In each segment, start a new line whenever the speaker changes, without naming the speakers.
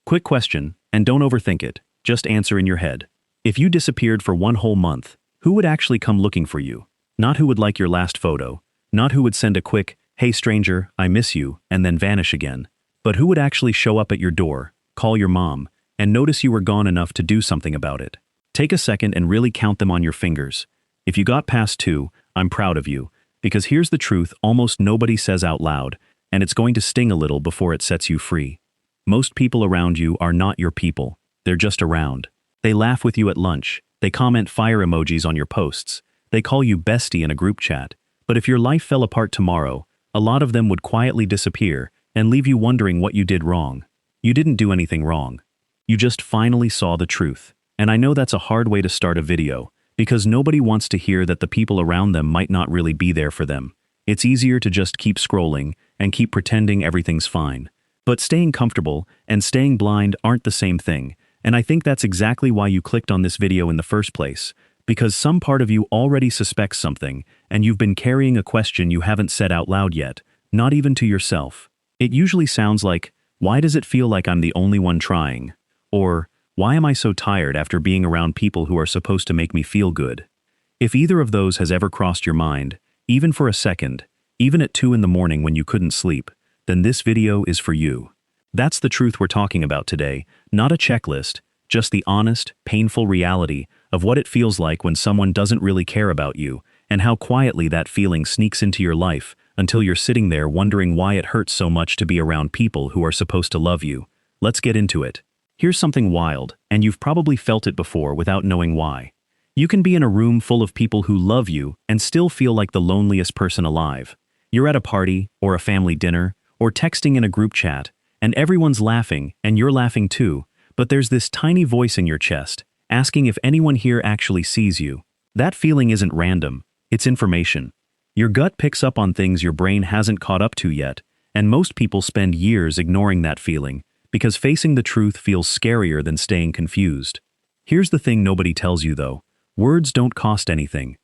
Quick question, and don't overthink it, just answer in your head. If you disappeared for one whole month, who would actually come looking for you? Not who would like your last photo, not who would send a quick, "Hey stranger, I miss you," and then vanish again, but who would actually show up at your door, call your mom, and notice you were gone enough to do something about it. Take a second and really count them on your fingers. If you got past 2, I'm proud of you, because here's the truth almost nobody says out loud, and it's going to sting a little before it sets you free. Most people around you are not your people, they're just around. They laugh with you at lunch, they comment fire emojis on your posts, they call you bestie in a group chat, but if your life fell apart tomorrow, a lot of them would quietly disappear and leave you wondering what you did wrong. You didn't do anything wrong. You just finally saw the truth. And I know that's a hard way to start a video, because nobody wants to hear that the people around them might not really be there for them. It's easier to just keep scrolling and keep pretending everything's fine. But staying comfortable and staying blind aren't the same thing, and I think that's exactly why you clicked on this video in the first place, because some part of you already suspects something, and you've been carrying a question you haven't said out loud yet, not even to yourself. It usually sounds like, "Why does it feel like I'm the only one trying?" Or, "Why am I so tired after being around people who are supposed to make me feel good?" If either of those has ever crossed your mind, even for a second, even at 2 in the morning when you couldn't sleep, then this video is for you. That's the truth we're talking about today, not a checklist, just the honest, painful reality of what it feels like when someone doesn't really care about you, and how quietly that feeling sneaks into your life until you're sitting there wondering why it hurts so much to be around people who are supposed to love you. Let's get into it. Here's something wild, and you've probably felt it before without knowing why. You can be in a room full of people who love you and still feel like the loneliest person alive. You're at a party, or a family dinner, or texting in a group chat, and everyone's laughing, and you're laughing too, but there's this tiny voice in your chest, asking if anyone here actually sees you. That feeling isn't random, it's information. Your gut picks up on things your brain hasn't caught up to yet, and most people spend years ignoring that feeling, because facing the truth feels scarier than staying confused. Here's the thing nobody tells you though. Words don't cost anything.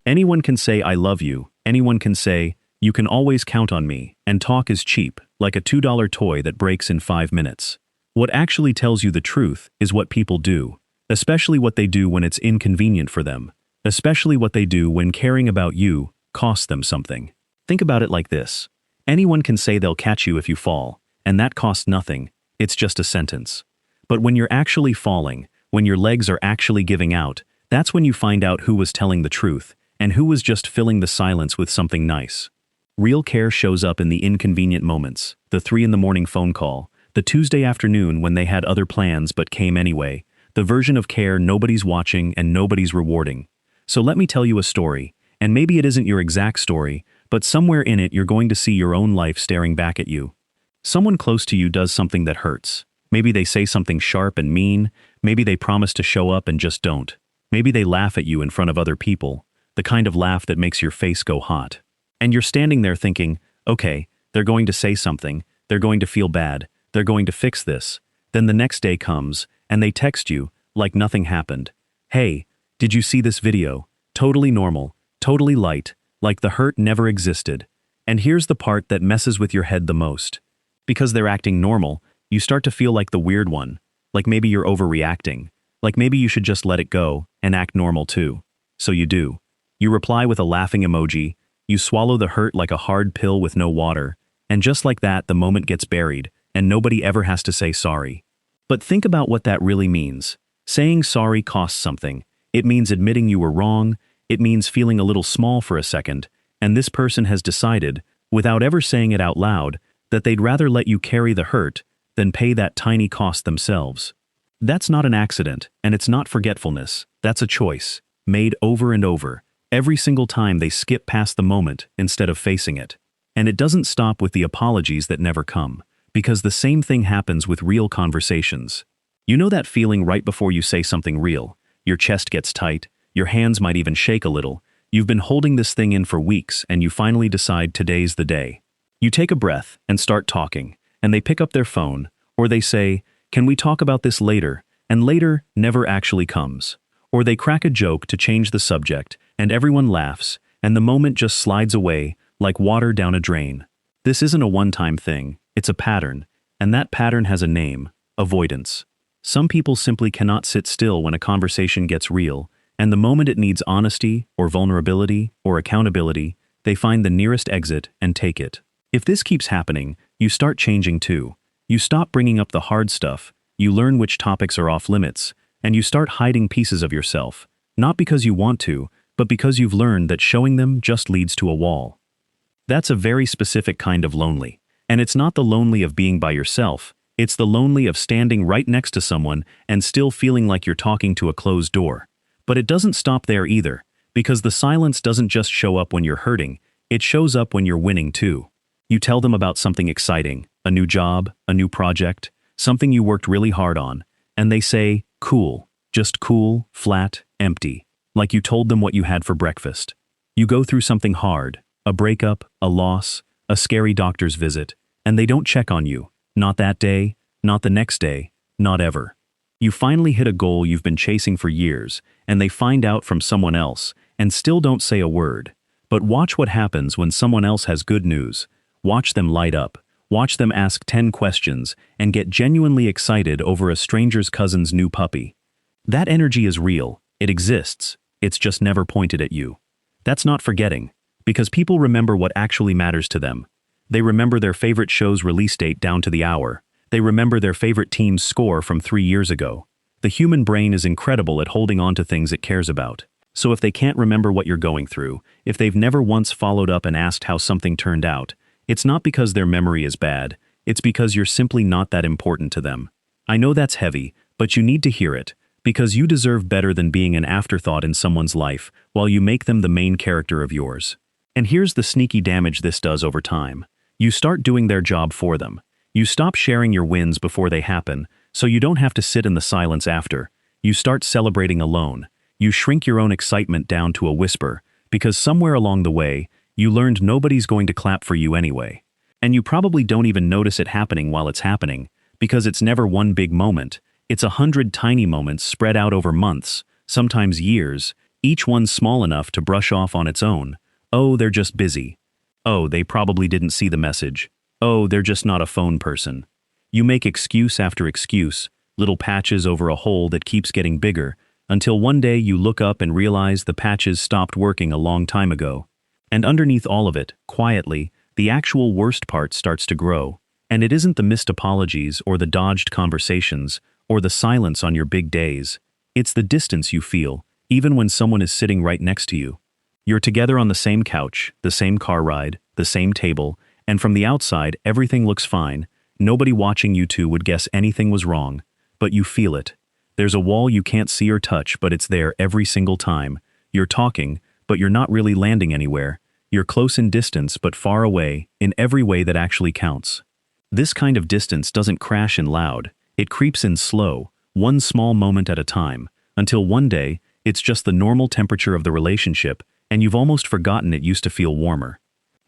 Anyone can say "I love you," anyone can say, "You can always count on me," and talk is cheap, like a $2 toy that breaks in 5 minutes. What actually tells you the truth is what people do, especially what they do when it's inconvenient for them, especially what they do when caring about you costs them something. Think about it like this. Anyone can say they'll catch you if you fall, and that costs nothing, it's just a sentence. But when you're actually falling, when your legs are actually giving out, that's when you find out who was telling the truth, and who was just filling the silence with something nice. Real care shows up in the inconvenient moments, the 3 in the morning phone call, the Tuesday afternoon when they had other plans but came anyway, the version of care nobody's watching and nobody's rewarding. So let me tell you a story, and maybe it isn't your exact story, but somewhere in it you're going to see your own life staring back at you. Someone close to you does something that hurts. Maybe they say something sharp and mean, maybe they promise to show up and just don't. Maybe they laugh at you in front of other people, the kind of laugh that makes your face go hot. And you're standing there thinking, okay, they're going to say something, they're going to feel bad, they're going to fix this. Then the next day comes, and they text you, like nothing happened. "Hey, did you see this video? Totally normal, totally light, like the hurt never existed." And here's the part that messes with your head the most. Because they're acting normal, you start to feel like the weird one, like maybe you're overreacting, like maybe you should just let it go and act normal too. So you do. You reply with a laughing emoji, you swallow the hurt like a hard pill with no water, and just like that the moment gets buried, and nobody ever has to say sorry. But think about what that really means. Saying sorry costs something. It means admitting you were wrong, it means feeling a little small for a second, and this person has decided, without ever saying it out loud, that they'd rather let you carry the hurt than pay that tiny cost themselves. That's not an accident, and it's not forgetfulness, that's a choice, made over and over. Every single time they skip past the moment instead of facing it. And it doesn't stop with the apologies that never come, because the same thing happens with real conversations. You know that feeling right before you say something real? Your chest gets tight, your hands might even shake a little. You've been holding this thing in for weeks and you finally decide today's the day. You take a breath and start talking, and they pick up their phone, or they say, "Can we talk about this later?" And later never actually comes. Or they crack a joke to change the subject, and everyone laughs, and the moment just slides away, like water down a drain. This isn't a one-time thing, it's a pattern, and that pattern has a name: Avoidance. Some people simply cannot sit still when a conversation gets real, and the moment it needs honesty, or vulnerability, or accountability, they find the nearest exit and take it. If this keeps happening, you start changing too. You stop bringing up the hard stuff, you learn which topics are off limits, and you start hiding pieces of yourself, not because you want to, but because you've learned that showing them just leads to a wall. That's a very specific kind of lonely. And it's not the lonely of being by yourself, it's the lonely of standing right next to someone and still feeling like you're talking to a closed door. But it doesn't stop there either, because the silence doesn't just show up when you're hurting, it shows up when you're winning too. You tell them about something exciting, a new job, a new project, something you worked really hard on, and they say, cool, just cool, flat, empty, like you told them what you had for breakfast. You go through something hard, a breakup, a loss, a scary doctor's visit, and they don't check on you. Not that day, not the next day, not ever. You finally hit a goal you've been chasing for years, and they find out from someone else, and still don't say a word. But watch what happens when someone else has good news. Watch them light up. Watch them ask 10 questions, and get genuinely excited over a stranger's cousin's new puppy. That energy is real, it exists, it's just never pointed at you. That's not forgetting, because people remember what actually matters to them. They remember their favorite show's release date down to the hour. They remember their favorite team's score from 3 years ago. The human brain is incredible at holding on to things it cares about. So if they can't remember what you're going through, if they've never once followed up and asked how something turned out, it's not because their memory is bad, it's because you're simply not that important to them. I know that's heavy, but you need to hear it, because you deserve better than being an afterthought in someone's life while you make them the main character of yours. And here's the sneaky damage this does over time. You start doing their job for them. You stop sharing your wins before they happen, so you don't have to sit in the silence after. You start celebrating alone. You shrink your own excitement down to a whisper, because somewhere along the way, you learned nobody's going to clap for you anyway. And you probably don't even notice it happening while it's happening, because it's never one big moment. It's 100 tiny moments spread out over months, sometimes years, each one small enough to brush off on its own. Oh, they're just busy. Oh, they probably didn't see the message. Oh, they're just not a phone person. You make excuse after excuse, little patches over a hole that keeps getting bigger, until one day you look up and realize the patches stopped working a long time ago. And underneath all of it, quietly, the actual worst part starts to grow. And it isn't the missed apologies or the dodged conversations or the silence on your big days. It's the distance you feel, even when someone is sitting right next to you. You're together on the same couch, the same car ride, the same table, and from the outside everything looks fine. Nobody watching you two would guess anything was wrong, but you feel it. There's a wall you can't see or touch, but it's there every single time. You're talking, but you're not really landing anywhere. You're close in distance, but far away, in every way that actually counts. This kind of distance doesn't crash in loud, it creeps in slow, one small moment at a time, until one day, it's just the normal temperature of the relationship, and you've almost forgotten it used to feel warmer.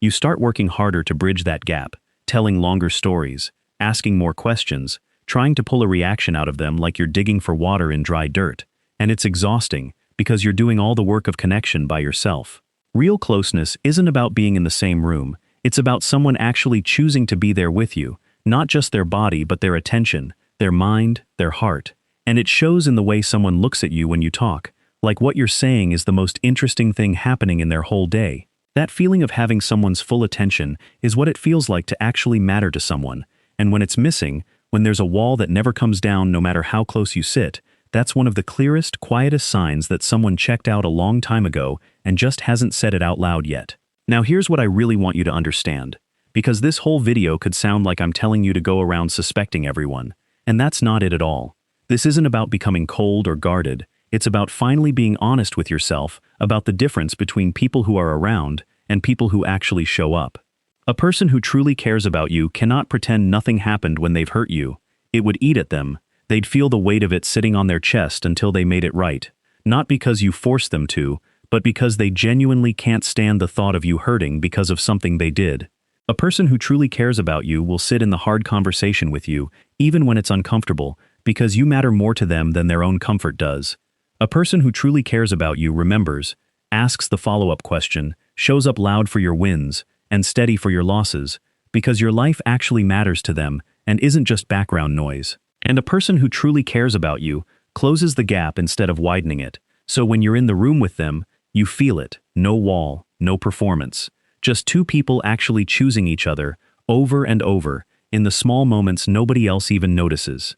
You start working harder to bridge that gap, telling longer stories, asking more questions, trying to pull a reaction out of them like you're digging for water in dry dirt. And it's exhausting, because you're doing all the work of connection by yourself. Real closeness isn't about being in the same room, it's about someone actually choosing to be there with you, not just their body but their attention, their mind, their heart. And it shows in the way someone looks at you when you talk, like what you're saying is the most interesting thing happening in their whole day. That feeling of having someone's full attention is what it feels like to actually matter to someone, and when it's missing, when there's a wall that never comes down no matter how close you sit, that's one of the clearest, quietest signs that someone checked out a long time ago and just hasn't said it out loud yet. Now here's what I really want you to understand, because this whole video could sound like I'm telling you to go around suspecting everyone, and that's not it at all. This isn't about becoming cold or guarded. It's about finally being honest with yourself about the difference between people who are around and people who actually show up. A person who truly cares about you cannot pretend nothing happened when they've hurt you. It would eat at them. They'd feel the weight of it sitting on their chest until they made it right. Not because you forced them to, but because they genuinely can't stand the thought of you hurting because of something they did. A person who truly cares about you will sit in the hard conversation with you, even when it's uncomfortable, because you matter more to them than their own comfort does. A person who truly cares about you remembers, asks the follow-up question, shows up loud for your wins, and steady for your losses, because your life actually matters to them and isn't just background noise. And a person who truly cares about you closes the gap instead of widening it. So when you're in the room with them, you feel it. No wall, no performance. Just two people actually choosing each other, over and over, in the small moments nobody else even notices.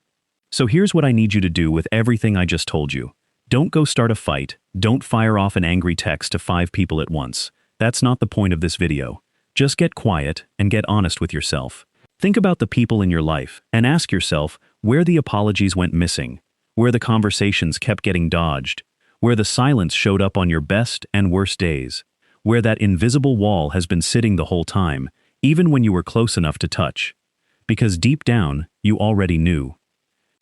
So here's what I need you to do with everything I just told you. Don't go start a fight, don't fire off an angry text to 5 people at once. That's not the point of this video. Just get quiet and get honest with yourself. Think about the people in your life and ask yourself where the apologies went missing, where the conversations kept getting dodged, where the silence showed up on your best and worst days, where that invisible wall has been sitting the whole time, even when you were close enough to touch. Because deep down, you already knew.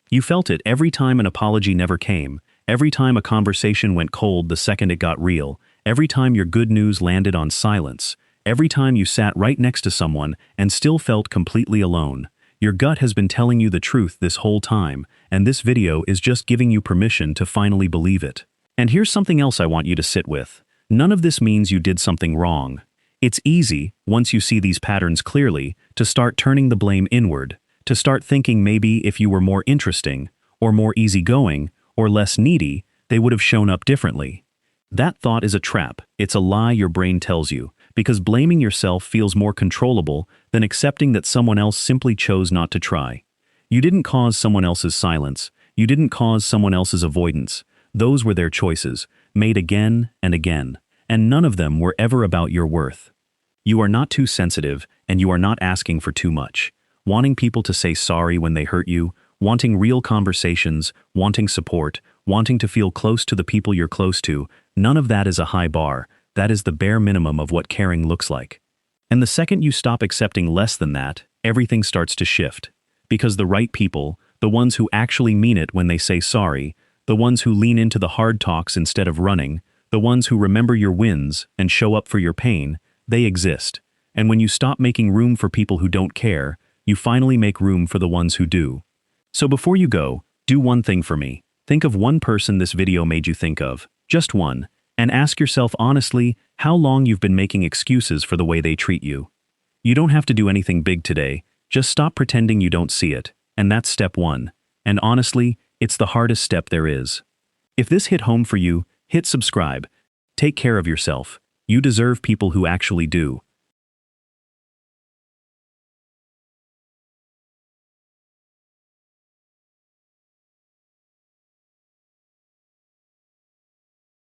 You felt it every time an apology never came, every time a conversation went cold the second it got real, every time your good news landed on silence, every time you sat right next to someone and still felt completely alone. Your gut has been telling you the truth this whole time, and this video is just giving you permission to finally believe it. And here's something else I want you to sit with. None of this means you did something wrong. It's easy, once you see these patterns clearly, to start turning the blame inward, to start thinking maybe if you were more interesting, or more easygoing, or less needy, they would have shown up differently. That thought is a trap. It's a lie your brain tells you, because blaming yourself feels more controllable than accepting that someone else simply chose not to try. You didn't cause someone else's silence. You didn't cause someone else's avoidance. Those were their choices, made again and again, and none of them were ever about your worth. You are not too sensitive, and you are not asking for too much. Wanting people to say sorry when they hurt you, wanting real conversations, wanting support, wanting to feel close to the people you're close to, none of that is a high bar. That is the bare minimum of what caring looks like. And the second you stop accepting less than that, everything starts to shift. Because the right people, the ones who actually mean it when they say sorry, the ones who lean into the hard talks instead of running, the ones who remember your wins and show up for your pain, they exist. And when you stop making room for people who don't care, you finally make room for the ones who do. So before you go, do one thing for me. Think of one person this video made you think of, just one, and ask yourself honestly how long you've been making excuses for the way they treat you. You don't have to do anything big today, just stop pretending you don't see it, and that's step 1. And honestly, it's the hardest step there is. If this hit home for you, hit subscribe. Take care of yourself. You deserve people who actually do.